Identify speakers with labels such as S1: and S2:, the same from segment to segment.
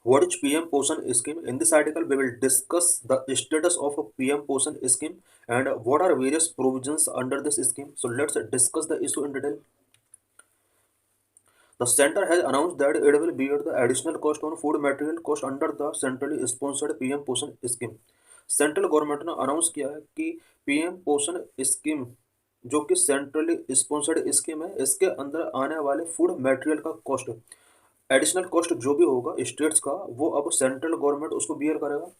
S1: What is PM Poshan scheme? In this article, we will discuss the status of a PM Poshan scheme and what are various provisions under this scheme. So let's discuss the issue in detail. The center has announced that it will bear the additional cost on food material cost under the centrally sponsored PM Poshan scheme. Central government ने announce किया है कि PM Poshan scheme जो कि centrally sponsored scheme है, इसके अंदर आने वाले फूड मटेरियल का कॉस्ट, एडिशनल कॉस्ट जो भी होगा स्टेट्स का, वो अब सेंट्रल गवर्नमेंट उसको बियर करेगा।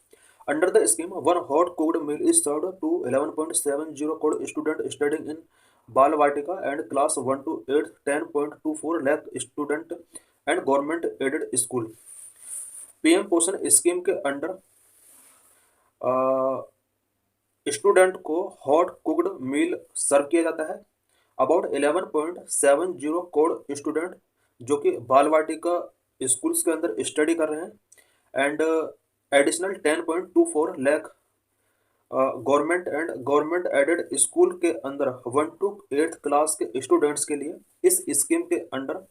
S1: Under the scheme, one hot cooked meal is served to 11.70 crore student studying in Bal Vatika and class 1 to 8 10.24 lakh student and government aided school. PM Poshan scheme के under student को हॉट कुक्ड मील सर्व किया जाता है। About 11.70 crore student जो कि बाल वाटिका schools के अंदर स्टडी कर रहे हैं and additional 10.24 lakh government and government aided school के अंदर 1 to 8th क्लास के स्टूडेंट्स के लिए इस स्कीम के under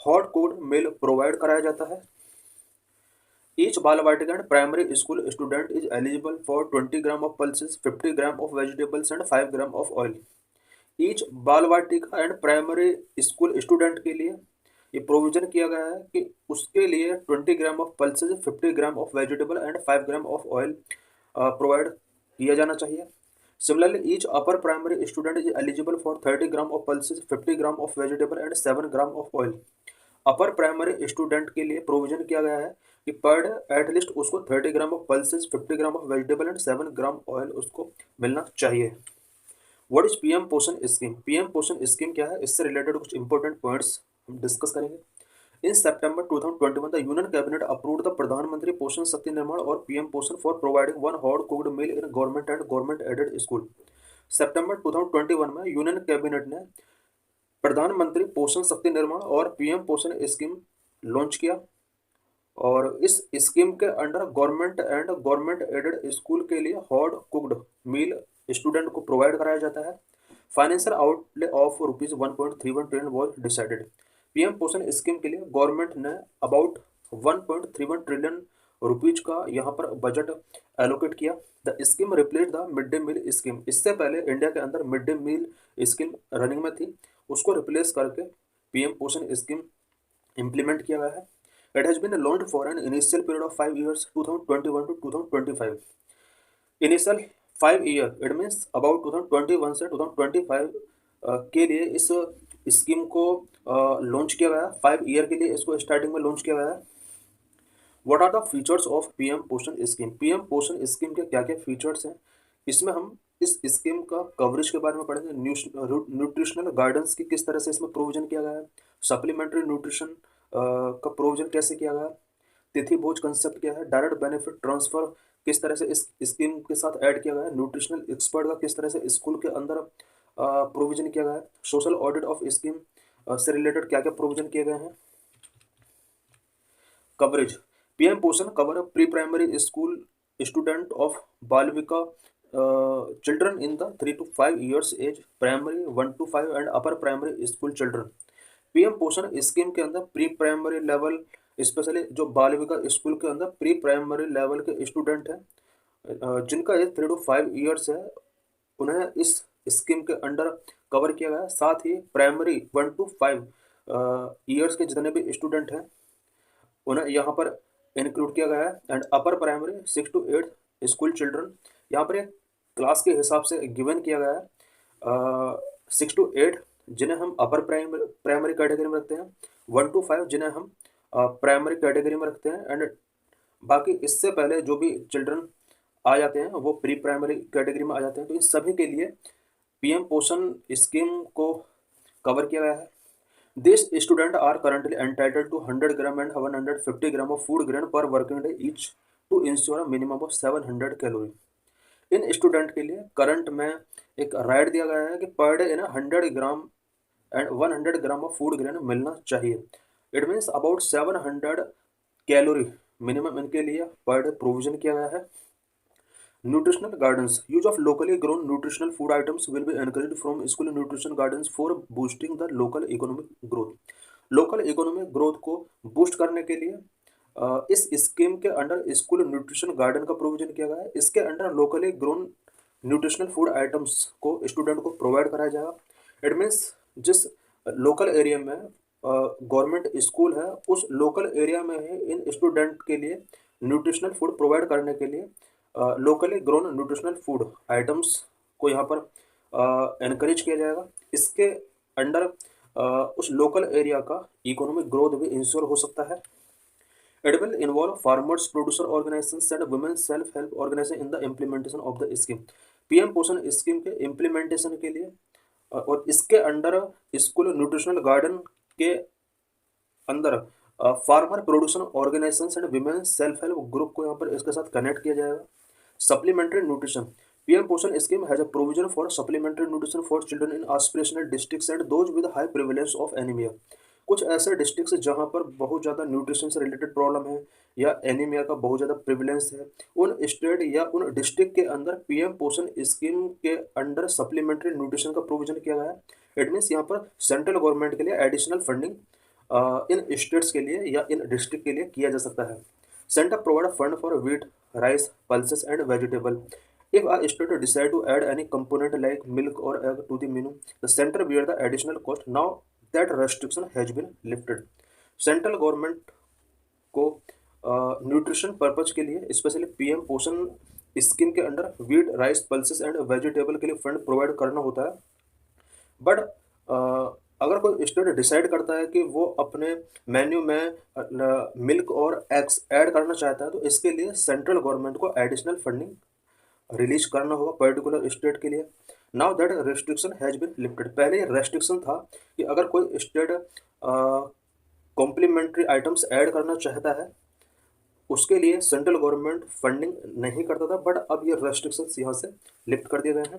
S1: hot cooked meal provide कराया जाता है। Each Balavatic and primary school student is eligible for 20 gram of pulses, 50 gram of vegetables and 5 gram of oil. Each बाल Vatika and primary school student के लिए ये प्रोविजन किया गया है कि उसके लिए 20 gram of pulses, 50 gram of vegetable and 5 gram of oil provide किया जाना चाहिए। Similarly each upper primary student is eligible for 30 gram of pulses, 50 gram of vegetable and 7 gram of oil. Upper primary student के लिए provision किया गया है कि per day at least उसको 30 gram of pulses, 50 gram of vegetable and 7 gram oil उसको मिलना चाहिए। What is PM Poshan scheme? PM Poshan scheme क्या है, इससे रिलेटेड कुछ इंपॉर्टेंट पॉइंट्स हम डिस्कस करेंगे। In September 2021 the union cabinet approved the Pradhan Mantri Poshan Shakti Nirman और PM Poshan for providing one hot cooked meal in government and government aided school. सितंबर 2021 में यूनियन कैबिनेट ने प्रधानमंत्री पोषण शक्ति निर्माण और पीएम पोषण स्कीम लॉन्च किया और इस स्कीम के under government and government aided school के लिए हॉट कुक्ड मील स्टूडेंट को प्रोवाइड कराया जाता है। Financial outlay of rupees 1.31 trillion was decided. PM Poshan scheme के लिए गवर्नमेंट ने अबाउट 1.31 ट्रिलियन रुपीज का यहाँ पर बजट एलोकेट किया। The scheme replace the mid day meal scheme. इससे पहले इंडिया के अंदर mid day meal scheme running में थी, उसको रिप्लेस करके पीएम पोषण स्कीम इम्प्लीमेंट किया गया है। It has been launched for an initial period of 5 years, 2021 to 2025. Initial 5 year, it means about 2021 से 2025 के लिए इस स्कीम को लॉन्च किया गया। 5 ईयर के लिए इसको स्टार्टिंग में लॉन्च किया गया है। What are the features of PM Poshan scheme? PM Poshan scheme के क्या क्या फीचर्स हैं, इसमें हम इस स्कीम का कवरेज के बारे में पढ़ेंगे। न्यूट्रिशनल गाइडेंस की किस तरह से इसमें प्रोविजन किया गया है, सप्लीमेंट्री न्यूट्रिशन का प्रोविजन कैसे किया गया, तिथि भोज कंसेप्ट क्या है, डायरेक्ट बेनिफिट ट्रांसफर किस तरह से इस स्कीम के साथ ऐड किया गया है, न्यूट्रिशनल एक्सपर्ट का किस तरह से स्कूल के अंदर प्रोविजन किया गया है, सोशल ऑडिट ऑफ स्कीम से रिलेटेड क्या क्या प्रोविजन किए गए हैं। Coverage, PM Poshan cover pre primary school student of Balvatika children in the 3 to 5 years age, primary 1 to 5 and upper primary school children. PM Poshan scheme के अंदर प्री प्राइमरी लेवल, स्पेशली जो बाल विकास स्कूल के अंदर प्री प्राइमरी लेवल के student हैं जिनका as 3 to 5 years है, उन्हें इस स्कीम के अंडर कवर किया गया है। साथ ही प्राइमरी 1 to 5 years के जितने भी स्टूडेंट हैं उन्हें यहाँ पर इंक्लूड किया गया है। And upper primary 6 to 8 school children, यहाँ पर एक क्लास के हिसाब से गिवन किया गया है। 6 to 8 जिन्हें हम अपर प्राइमरी कैटेगरी में रखते हैं, 1 to 5 जिन्हें हम प्राइमरी कैटेगरी में रखते हैं, एंड बाकी इससे पहले जो भी चिल्ड्रन आ जाते हैं वो प्री प्राइमरी कैटेगरी में आ जाते हैं। तो इन सभी के लिए पीएम पोषण स्कीम को कवर किया गया है। This student are currently entitled to 100 gram and 150 gram of food grain per working day each to ensure minimum of 700 calorie. इन स्टूडेंट के लिए करंट में एक राइट दिया गया है कि पर डे इन्हें 100 gram and 100 gram of food grain मिलना चाहिए। It means about 700 calorie minimum इनके लिए पर डे प्रोविजन किया गया है। Nutritional gardens, use of locally grown nutritional food items will be encourage from school nutrition gardens for boosting the local economic growth. Local economic growth को boost करने के लिए इस स्कीम के अंडर स्कूल न्यूट्रिशन गार्डन का provision किया गया है। इसके under locally grown nutritional food items को स्टूडेंट को प्रोवाइड कराया जाएगा। इट मीन्स जिस लोकल एरिया में गवर्नमेंट स्कूल है, उस लोकल एरिया में ही इन स्टूडेंट के लिए न्यूट्रिशनल फूड प्रोवाइड करने के लिए locally grown nutritional food items को यहाँ पर एनकरेज किया जाएगा। इसके अंडर उस लोकल एरिया का इकोनॉमिक ग्रोथ भी इंश्योर हो सकता है। It will involve farmers, producer organizations and women self-help organization in the implementation of the scheme। PM Poshan scheme के इम्प्लीमेंटेशन के लिए और इसके अंडर स्कूल न्यूट्रिशनल गार्डन के अंदर farmer producer organisation and women self help group को यहाँ पर इसके साथ कनेक्ट किया जाएगा। Supplementary nutrition PM Poshan scheme has a provision for supplementary nutrition for children in aspirational districts and those with high prevalence of anaemia. कुछ ऐसे districts जहाँ पर बहुत ज़्यादा न्यूट्रिशन से रिलेटेड प्रॉब्लम है या एनीमिया का बहुत ज़्यादा प्रिविलेंस है, उन स्टेट या उन डिस्ट्रिक्ट के अंदर पीएम पोषण स्कीम के अंडर सप्लीमेंट्री न्यूट्रिशन का प्रोविजन किया गया है। इट मीन्स यहाँ पर सेंट्रल गवर्नमेंट के लिए एडिशनल फंडिंग इन स्टेट्स के लिए या इन डिस्ट्रिक्ट के लिए किया जा सकता है। Centre provide fund for wheat, rice, pulses and vegetable. If a state decide to add any component like milk or egg to the menu, the center bear the additional cost. Now that restriction has been lifted। Central government को nutrition purpose के लिए specially PM Poshan scheme के under wheat, rice, pulses and vegetable के लिए fund provide करना होता है। But अगर कोई स्टेट डिसाइड करता है कि वो अपने मेन्यू में मिल्क और एग्स ऐड करना चाहता है, तो इसके लिए सेंट्रल गवर्नमेंट को एडिशनल फंडिंग रिलीज करना होगा पर्टिकुलर स्टेट के लिए। Now that restriction has been lifted. पहले रेस्ट्रिक्शन था कि अगर कोई स्टेट कॉम्प्लीमेंट्री आइटम्स ऐड करना चाहता है, उसके लिए सेंट्रल गवर्नमेंट फंडिंग नहीं करता था, बट अब ये रेस्ट्रिक्शंस यहाँ से लिफ्ट कर दिए गए हैं।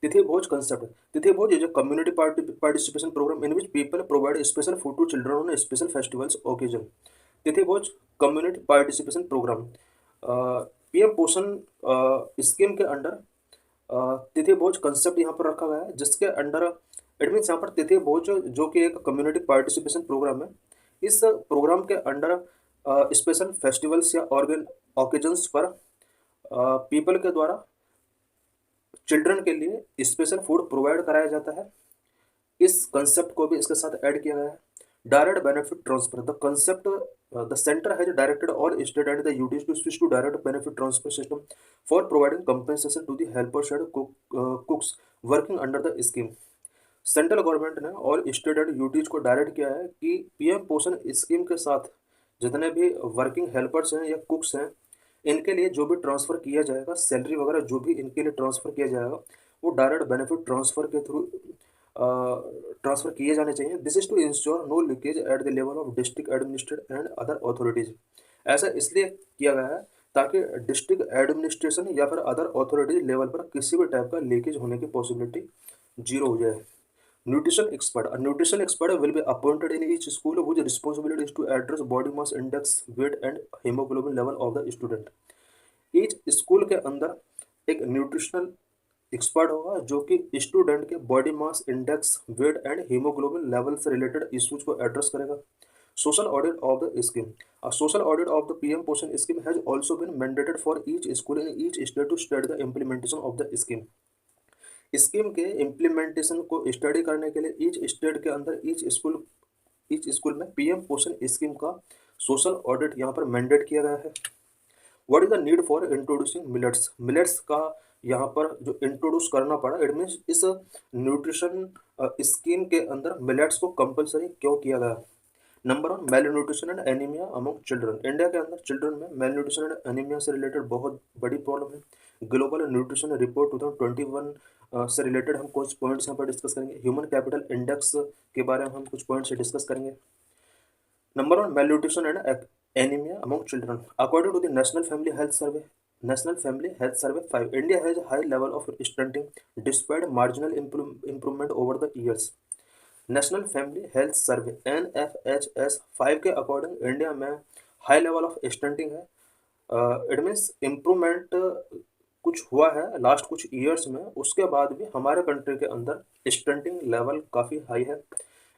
S1: तिथि Bhoj concept. Tithi Bhoj is a community participation programme in which people provide special food to children on special festivals occasion. Tithi Bhoj community participation programme PM Poshan scheme के अंडर तिथि भोज कंसेप्ट यहाँ पर रखा गया है, जिसके अंडर इट मीन्स यहाँ पर तिथि भोज जो कि एक कम्युनिटी पार्टिसिपेशन प्रोग्राम है। इस प्रोग्राम के अंडर स्पेशल फेस्टिवल्स या ओकेजन्स पर पीपल के द्वारा चिल्ड्रन के लिए स्पेशल फूड प्रोवाइड कराया जाता है। इस कंसेप्ट को भी इसके साथ ऐड किया गया है। Direct benefit transfer the concept the centre has directed all state and the UTs to switch to direct benefit transfer system for providing compensation to the helpers and cooks working under the scheme. Central government ने और state and UTs को direct किया है कि PM Poshan scheme के साथ जितने भी वर्किंग हेल्पर्स हैं या कुक्स हैं, इनके लिए जो भी ट्रांसफ़र किया जाएगा, सैलरी वगैरह जो भी इनके लिए ट्रांसफ़र किया जाएगा, वो डायरेक्ट बेनिफिट ट्रांसफ़र के थ्रू ट्रांसफ़र किए जाने चाहिए। This is to ensure no leakage at the level of district administration and other authorities. ऐसा इसलिए किया गया है ताकि डिस्ट्रिक्ट एडमिनिस्ट्रेशन या फिर अदर अथॉरिटीज लेवल पर किसी भी टाइप का लीकेज होने की पॉसिबिलिटी जीरो हो जाए। Nutrition expert. A nutrition expert will be appointed in each school whose responsibility is to address body mass index, weight and hemoglobin level of the student। Each school के अंदर एक nutritional expert होगा जो कि student के body mass index, weight and haemoglobin level से related issues को address करेगा। Social audit of the scheme. A social audit of the PM Poshan scheme has also been mandated for each school in each state to study the implementation of the scheme। Scheme के implementation को study करने के लिए each state के अंदर each school में PM Poshan scheme का social audit यहाँ पर मैंडेट किया गया है। What is the need for introducing millets. Millets का यहाँ पर जो इंट्रोड्यूस करना पड़ा, इट मीन्स इस न्यूट्रिशन स्कीम के अंदर मिलेट्स को कंपलसरी क्यों किया गया। Number 1 malnutrition and anaemia among children. India के अंदर चिल्ड्रन में मेल न्यूट्रिशन एंड एनीमिया से रिलेटेड बहुत बड़ी प्रॉब्लम है। ग्लोबल न्यूट्रिशन रिपोर्ट 2021 से रिलेटेड हम कुछ पॉइंट्स यहाँ पर डिस्कस करेंगे। ह्यूमन कैपिटल इंडेक्स के बारे में हम कुछ पॉइंट्स डिस्कस करेंगे। Number 1 malnutrition and anaemia among children. According to the national family health survey 5, India has high level of stunting despite marginal improvement over the years. National family health survey NFHS 5 के according India में high level of stunting है। It means improvement कुछ हुआ है last कुछ years में, उसके बाद भी हमारे कंट्री के अंदर स्टंटिंग लेवल काफ़ी हाई है।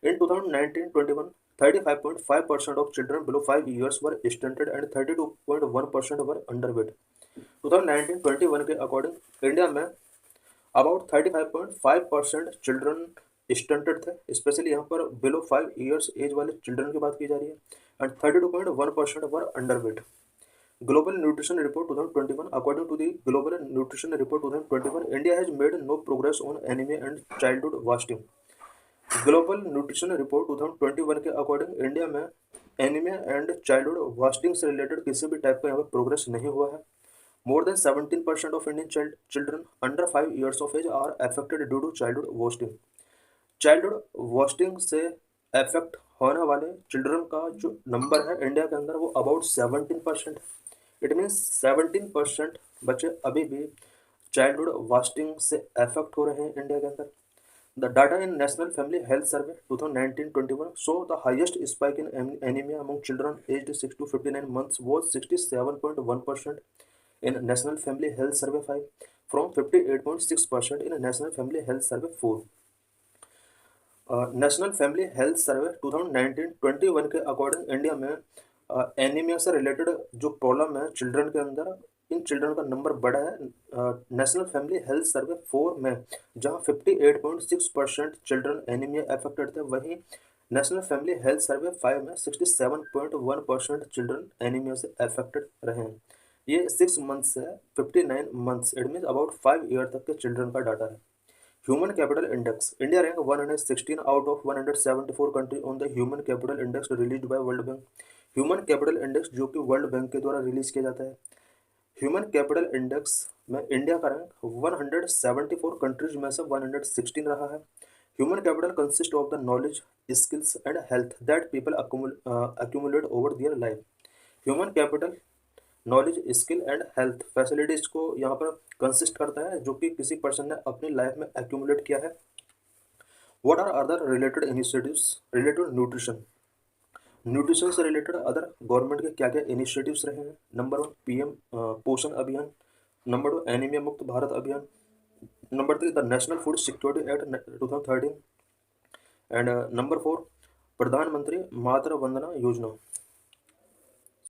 S1: इन 2019-21 35.5% of children below 5 years were stunted and 32.1% were underweight. 2019-21 के अकॉर्डिंग इंडिया में अबाउट 35.5% चिल्ड्रन स्टंटेड थे, स्पेशली यहाँ पर बिलो 5 ईयर्स एज वाले चिल्ड्रन की बात की जा रही है, and 32.1% were underweight. Global Nutrition Report 2021. According to the Global Nutrition Report 2021, India has made no progress on anemia and childhood wasting. Global nutrition report 2021 के अकॉर्डिंग इंडिया में anaemia and childhood wasting से related किसी भी type का यहाँ पर progress नहीं हुआ है. More than 17% of Indian children under 5 years of age are affected due to childhood wasting. Childhood wasting से अफेक्ट होने वाले चिल्ड्रन का जो नंबर है इंडिया के अंदर वो अबाउट 17%. इट मीन्स 17% बच्चे अभी भी चाइल्डहुड वास्टिंग से अफेक्ट हो रहे हैं इंडिया के अंदर. The data in national family health survey 2019-21 show the highest spike in anaemia among children aged 6 to 59 months was 67.1% in National Family Health Survey 5 from 58.6% in National Family Health Survey 4. National family health सर्वे 2019-21 के according India में anaemia से related जो problem है children के अंदर, in children का number बढ़ा है. नेशनल फैमिली हेल्थ सर्वे 4 में जहां 58.6% चिल्ड्रन एनीमिया अफेक्टेड थे, वहीं नेशनल फैमिली हेल्थ सर्वे 5 में 67.1% चिल्ड्रन एनीमिया से अफेक्टेड रहे हैं. ये 6 मंथ्स से 59 months, it means about 5 year तक के चिल्ड्रन का डाटा है. Human capital index India rank 116 out of 174 country on the human capital index release by world bank. Human capital index जो कि वर्ल्ड बैंक के द्वारा रिलीज किया जाता है. ह्यूमन कैपिटल इंडेक्स में इंडिया का रैंक 174 कंट्रीज में से 116 रहा है. Human capital consist of the knowledge, skills and health that people accumulate over their life. Human capital knowledge, skill and health facilities को यहाँ पर कंसिस्ट करता है जो कि किसी पर्सन ने अपनी लाइफ में एक्यूमुलेट किया है. What are other related initiatives related nutrition. Nutrition से रिलेटेड अदर गवर्नमेंट के क्या क्या इनिशिएटिव्स रहे हैं. नंबर 1 पीएम पोषण अभियान. नंबर 2 एनीमिया मुक्त भारत अभियान. Number 3 the national food security act 2013. And number 4 प्रधानमंत्री मातृ वंदना योजना.